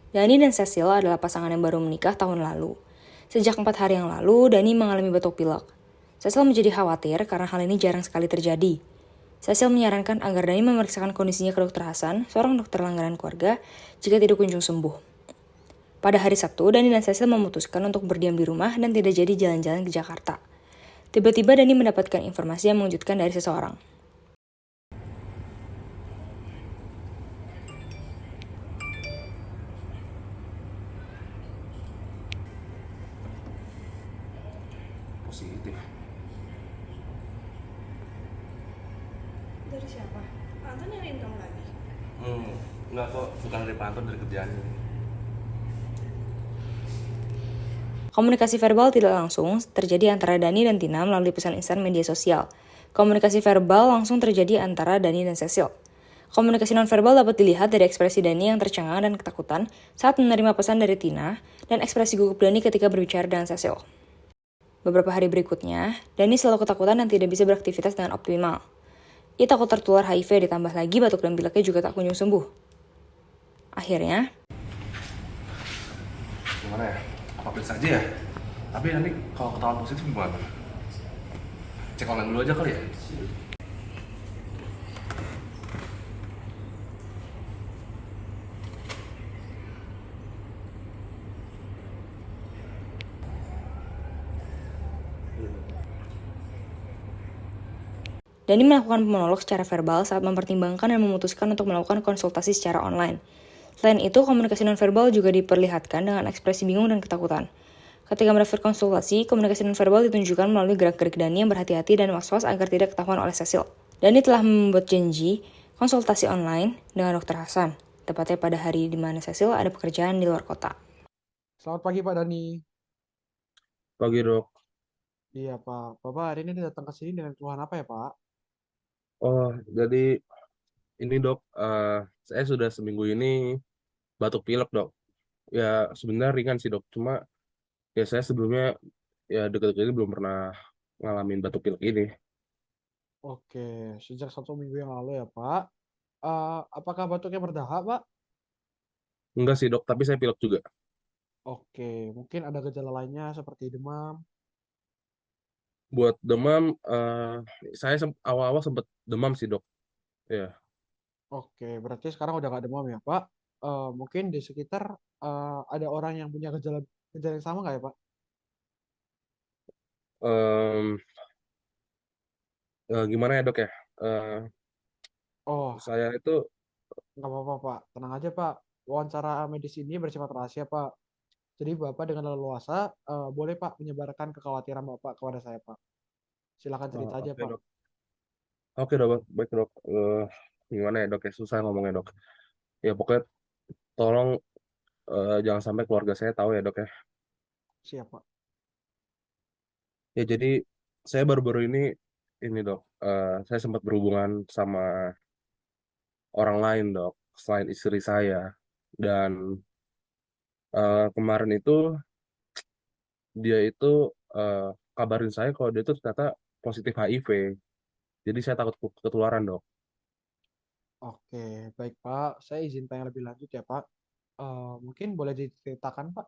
Dani dan Cecil adalah pasangan yang baru menikah tahun lalu. Sejak 4 hari yang lalu, Dani mengalami batuk pilek. Cecil menjadi khawatir karena hal ini jarang sekali terjadi. Cecil menyarankan agar Dani memeriksakan kondisinya ke Dokter Hasan, seorang dokter langganan keluarga, jika tidak kunjung sembuh. Pada hari Sabtu, Dani dan Cecil memutuskan untuk berdiam di rumah dan tidak jadi jalan-jalan ke Jakarta. Tiba-tiba Dani mendapatkan informasi yang mengejutkan dari seseorang. Positif. Dari siapa? Anton nyariin kamu lagi? Enggak kok, bukan dari pantun, dari kerjaan. Komunikasi verbal tidak langsung terjadi antara Dani dan Tina melalui pesan instan media sosial. Komunikasi verbal langsung terjadi antara Dani dan Cecil. Komunikasi nonverbal dapat dilihat dari ekspresi Dani yang tercengang dan ketakutan saat menerima pesan dari Tina dan ekspresi gugup Dani ketika berbicara dengan Cecil. Beberapa hari berikutnya, Dani selalu ketakutan dan tidak bisa beraktivitas dengan optimal. Ia takut tertular HIV, ditambah lagi batuk dan pileknya juga tak kunjung sembuh. Akhirnya, Gimana ya? Apa periksa aja ya? Tapi nanti kalau ketahuan positif gimana? Cek online dulu aja kali ya? Dani melakukan monolog secara verbal saat mempertimbangkan dan memutuskan untuk melakukan konsultasi secara online. Selain itu, komunikasi nonverbal juga diperlihatkan dengan ekspresi bingung dan ketakutan. Ketika mendaftar konsultasi, komunikasi nonverbal ditunjukkan melalui gerak-gerik Dani yang berhati-hati dan was-was agar tidak ketahuan oleh Cecil. Dani telah membuat janji konsultasi online dengan Dr. Hasan, tepatnya pada hari di mana Cecil ada pekerjaan di luar kota. Selamat pagi Pak Dani. Pagi dok. Iya Pak, Bapak hari ini datang ke sini dengan keluhan apa ya Pak? Oh, jadi ini dok, saya sudah seminggu ini batuk pilek dok. Ya sebenarnya ringan sih dok, cuma ya saya sebelumnya ya dekat-dekat ini belum pernah ngalamin batuk pilek ini. Oke, sejak 1 minggu yang lalu ya Pak. Apakah batuknya berdahak Pak? Enggak sih dok, tapi saya pilek juga. Oke, mungkin ada gejala lainnya seperti demam. Buat demam, saya awal-awal sempat demam sih dok. Ya, Oke, berarti sekarang udah nggak demam ya Pak. Mungkin di sekitar ada orang yang punya gejala gejala yang sama nggak ya Pak? Em, gimana ya dok ya? Eh, Oh, saya itu nggak apa-apa Pak. Tenang aja Pak. Wawancara medis ini bersifat rahasia Pak. Jadi Bapak dengan leluasa boleh Pak menyebarkan kekhawatiran Bapak kepada saya Pak. Silakan cerita aja oke Pak. dok. Oke dok, baik dok. Gimana ya dok ya? Susah ngomongnya dok. Ya pokoknya tolong jangan sampai keluarga saya tahu ya dok ya. Siap Pak. Ya jadi saya baru-baru ini dok, saya sempat berhubungan sama orang lain dok, selain istri saya. Dan kemarin itu dia itu eh, kabarin saya kalau dia itu ternyata positif HIV. Jadi saya takut ketularan dok. Oke, baik Pak. Saya izin tanya lebih lanjut ya Pak. Mungkin boleh diceritakan Pak,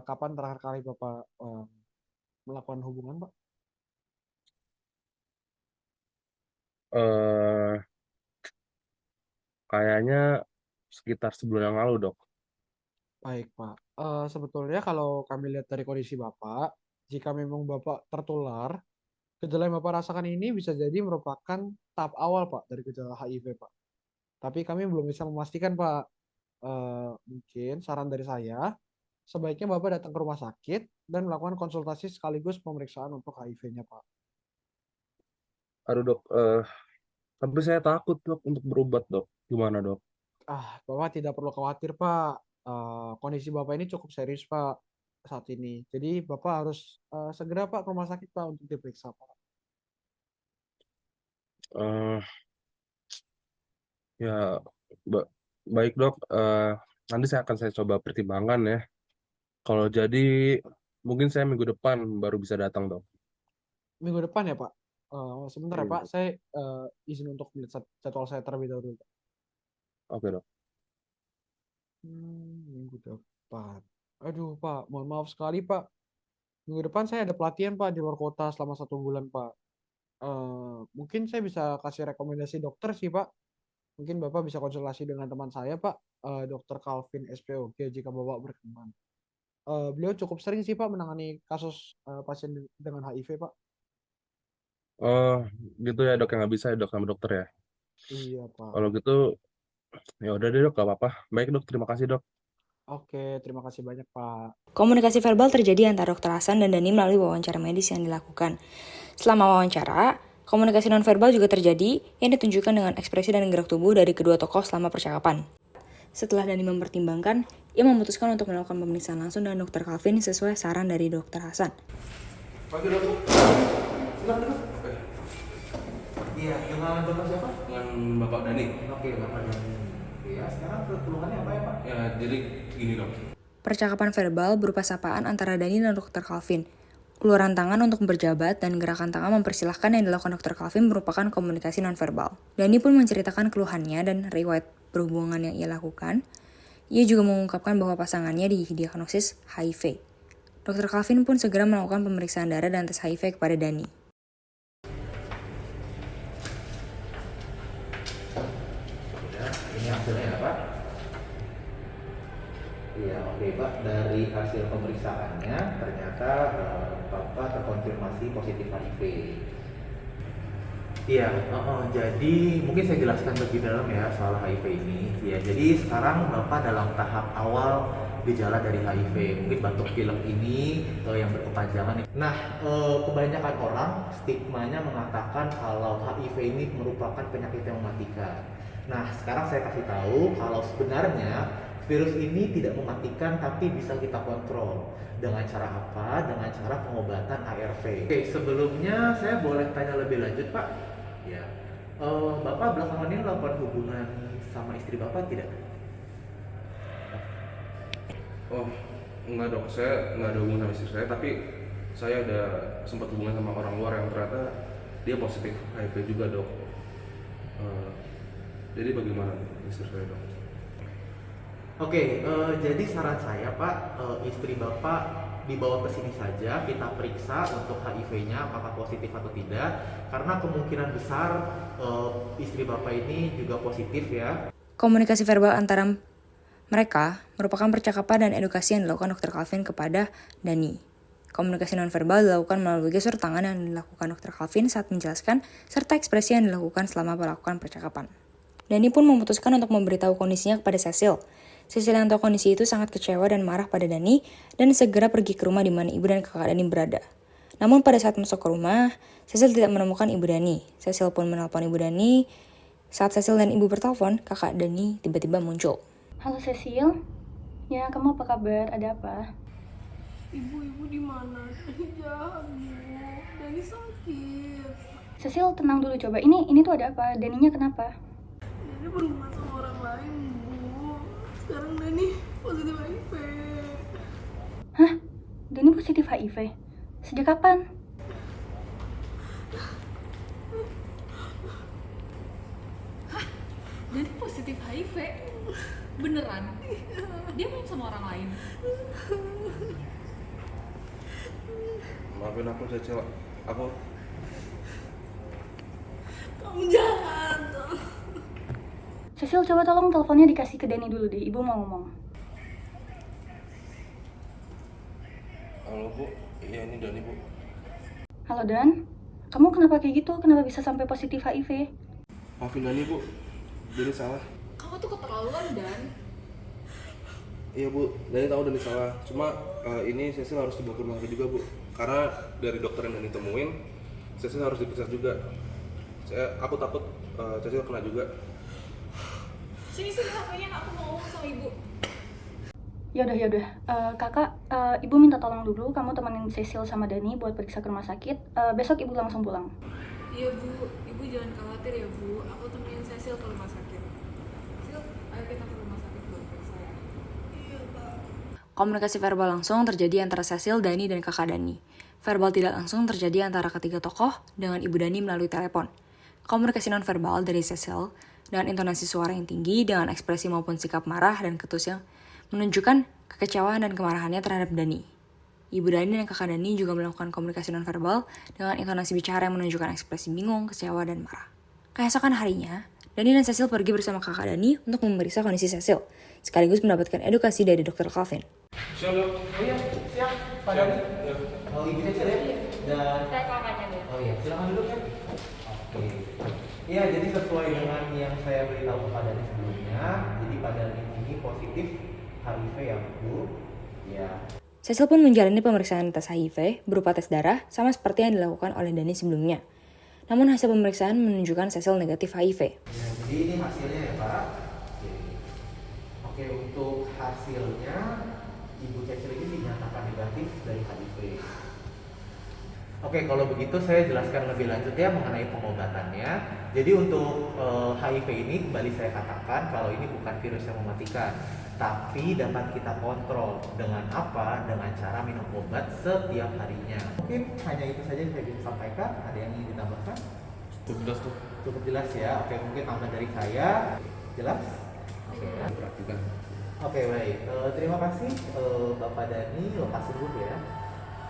kapan terakhir kali Bapak melakukan hubungan Pak? eh Kayaknya sekitar sebulan yang lalu dok. Baik Pak. Sebetulnya kalau kami lihat dari kondisi Bapak, jika memang Bapak tertular, gejala yang Bapak rasakan ini bisa jadi merupakan tahap awal Pak dari gejala HIV Pak. Tapi kami belum bisa memastikan Pak. Mungkin saran dari saya, sebaiknya Bapak datang ke rumah sakit dan melakukan konsultasi sekaligus pemeriksaan untuk HIV-nya Pak. Aduh dok, tapi saya takut dok untuk berobat dok. Gimana dok? Bapak tidak perlu khawatir, Pak. Kondisi Bapak ini cukup serius, Pak, saat ini. Jadi Bapak harus segera, Pak, ke rumah sakit, Pak, untuk diperiksa, Pak. Eh Ya, ba- baik dok. Nanti saya coba pertimbangkan ya. Kalau jadi, mungkin saya minggu depan baru bisa datang dok. Minggu depan ya, Pak. Sebentar ya, Pak. Iya. Saya izin untuk melihat jadwal saya terlebih dahulu, Pak. Oke dok. Minggu minggu depan. Aduh, Pak, mohon maaf sekali, Pak. Minggu depan saya ada pelatihan, Pak, di luar kota selama 1 bulan, Pak. Mungkin saya bisa kasih rekomendasi dokter sih, Pak. Mungkin Bapak bisa konsultasi dengan teman saya, Pak, Dokter Calvin SPOG jika Bapak berkenan. Beliau cukup sering sih, Pak, menangani kasus pasien dengan HIV, Pak. Oh, gitu ya dok, yang nggak bisa ya dok sama dokter ya. Iya, Pak. Kalau gitu, ya udah deh dok, gak apa-apa. Baik dok, terima kasih dok. Oke, terima kasih banyak, Pak. Komunikasi verbal terjadi antara Dr. Hasan dan Dani melalui wawancara medis yang dilakukan. Selama wawancara, komunikasi nonverbal juga terjadi yang ditunjukkan dengan ekspresi dan gerak tubuh dari kedua tokoh selama percakapan. Setelah Dani mempertimbangkan, ia memutuskan untuk melakukan pemeriksaan langsung dengan Dr. Calvin sesuai saran dari Dr. Hasan. Pagi dok. Silakan dok. Iya, dengan Bapak siapa? Dengan Bapak Dani. Oke, Bapak Dani. Ya, sekarang keluhannya apa ya, Pak? Ya, jadi gini dok. Percakapan verbal berupa sapaan antara Dani dan Dr. Calvin. Uluran tangan untuk berjabat dan gerakan tangan mempersilahkan yang dilakukan Dr. Calvin merupakan komunikasi nonverbal. Dani pun menceritakan keluhannya dan riwayat berhubungan yang ia lakukan. Ia juga mengungkapkan bahwa pasangannya didiagnosis HIV. Dr. Calvin pun segera melakukan pemeriksaan darah dan tes HIV kepada Dani. Ini hasilnya ya, Pak? Iya, oke, Pak. Dari hasil pemeriksaannya, ternyata Bapak terkonfirmasi positif HIV. Iya, jadi mungkin saya jelaskan lebih dalam ya soal HIV ini. Ya, jadi sekarang Bapak dalam tahap awal gejala dari HIV, mungkin batuk pilek ini yang berkepanjangan. Nah, kebanyakan orang stigmanya mengatakan kalau HIV ini merupakan penyakit yang mematikan. Nah, sekarang saya kasih tahu kalau sebenarnya virus ini tidak mematikan tapi bisa kita kontrol. Dengan cara apa? Dengan cara pengobatan ARV. Oke, sebelumnya saya boleh tanya lebih lanjut, Pak? Ya. Bapak belakangan ini melakukan hubungan sama istri Bapak tidak? Oh, enggak dok, saya nggak ada hubungan sama istri saya, tapi saya ada sempat hubungan sama orang luar yang ternyata dia positif HIV juga dok. Jadi bagaimana istri saya dok? Oke, jadi saran saya Pak, istri Bapak dibawa ke sini saja, kita periksa untuk HIV-nya apakah positif atau tidak, karena kemungkinan besar istri Bapak ini juga positif ya. Komunikasi verbal antara mereka merupakan percakapan dan edukasi yang dilakukan Dr. Calvin kepada Dani. Komunikasi nonverbal dilakukan melalui gestur tangan yang dilakukan Dr. Calvin saat menjelaskan, serta ekspresi yang dilakukan selama melakukan percakapan. Dani pun memutuskan untuk memberitahu kondisinya kepada Cecil. Cecil yang tahu kondisi itu sangat kecewa dan marah pada Dani dan segera pergi ke rumah di mana ibu dan kakak Dani berada. Namun pada saat masuk ke rumah, Cecil tidak menemukan ibu Dani. Cecil pun menelpon ibu Dani. Saat Cecil dan ibu bertelepon, kakak Dani tiba-tiba muncul. Halo Cecil, ya kamu apa kabar? Ada apa? Ibu di mana? Dani jahat, Bu. Dani sakit. Cecil tenang dulu coba. Ini tuh ada apa? Daninya kenapa? Dani berhubungan sama orang lain, Bu. Sekarang Dani positif HIV. Hah? Dani positif HIV? Sejak kapan? Dani positif HIV? Beneran? Dia main sama orang lain? Maafin aku Cecil, aku Kamu jahat. Cecil coba tolong teleponnya dikasih ke Dani dulu deh. Ibu mau ngomong. Halo Bu, iya ini Dani Bu. Halo Dan, kamu kenapa kayak gitu? Kenapa bisa sampai positif HIV? Maafin Dani Bu, Dani salah. Kamu tuh keterlaluan, Dan. Iya Bu, Dani tahu Dani salah. Cuma ini Cecil harus dibawa ke rumah sakit juga Bu. Karena dari dokter yang Dani temuin, Cecil harus diperiksa juga. Aku takut Cecil kena juga. Sini HP-nya, aku mau ngomong sama ibu. Yaudah. Kakak, ibu minta tolong dulu. Kamu temenin Cecil sama Dani buat periksa ke rumah sakit. Besok ibu langsung pulang. Iya Bu, ibu jangan khawatir ya Bu. Aku temenin Cecil ke rumah sakit. Cecil, ayo kita ke rumah sakit buat periksa ya. Komunikasi verbal langsung terjadi antara Cecil, Dani, dan kakak Dani. Verbal tidak langsung terjadi antara ketiga tokoh dengan ibu Dani melalui telepon. Komunikasi nonverbal dari Cecil dengan intonasi suara yang tinggi dengan ekspresi maupun sikap marah dan ketus yang menunjukkan kekecewaan dan kemarahannya terhadap Dani. Ibu Dani dan kakak Dani juga melakukan komunikasi nonverbal dengan intonasi bicara yang menunjukkan ekspresi bingung, kecewa, dan marah. Keesokan harinya, Dani dan Cecil pergi bersama kakak Dani untuk memeriksa kondisi Cecil, sekaligus mendapatkan edukasi dari Dr. Calvin. Siap, Dok. Oh iya, siap. Pak Dani. Oh, Ibu Cecil ya? Dan oh iya, silakan duduk ya. Oke. Iya, jadi sesuai dengan yang saya beritahu kepada Dani sebelumnya, jadi Pak Dani ini positif HIV ya, Bu. Ya. Cecil pun menjalani pemeriksaan tes HIV berupa tes darah sama seperti yang dilakukan oleh Dani sebelumnya. Namun hasil pemeriksaan menunjukkan Cecil negatif HIV. Ya, jadi ini hasilnya ya, Pak. Oke, untuk hasilnya Ibu Cecil ini dinyatakan negatif dari HIV. Oke, kalau begitu saya jelaskan lebih lanjut ya mengenai pengobatannya. Jadi untuk HIV ini kembali saya katakan kalau ini bukan virus yang mematikan, tapi dapat kita kontrol dengan apa? Dengan cara minum obat setiap harinya. Mungkin hanya itu saja yang saya bisa sampaikan. Ada yang ingin ditambahkan? Cukup jelas, Dok. Cukup jelas ya. Oke, mungkin tambah dari saya. Jelas? Oke. Perhatikan. Oke, baik. Terima kasih Bapak Dani. Lokasi dulu ya.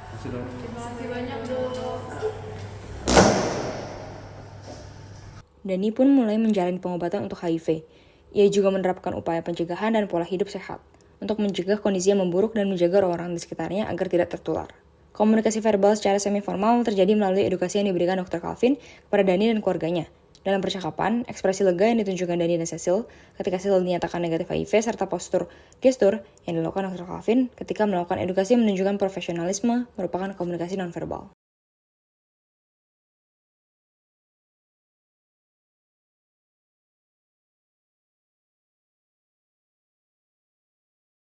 Masih, Dok. Terima kasih banyak, Dok. Dani pun mulai menjalani pengobatan untuk HIV. Ia juga menerapkan upaya pencegahan dan pola hidup sehat untuk mencegah kondisi yang memburuk dan menjaga orang-orang di sekitarnya agar tidak tertular. Komunikasi verbal secara semi-formal terjadi melalui edukasi yang diberikan Dr. Calvin kepada Dani dan keluarganya. Dalam percakapan, ekspresi lega yang ditunjukkan Dani dan Cecil ketika Cecil dinyatakan negatif HIV serta gestur yang dilakukan Dr. Calvin ketika melakukan edukasi yang menunjukkan profesionalisme merupakan komunikasi nonverbal.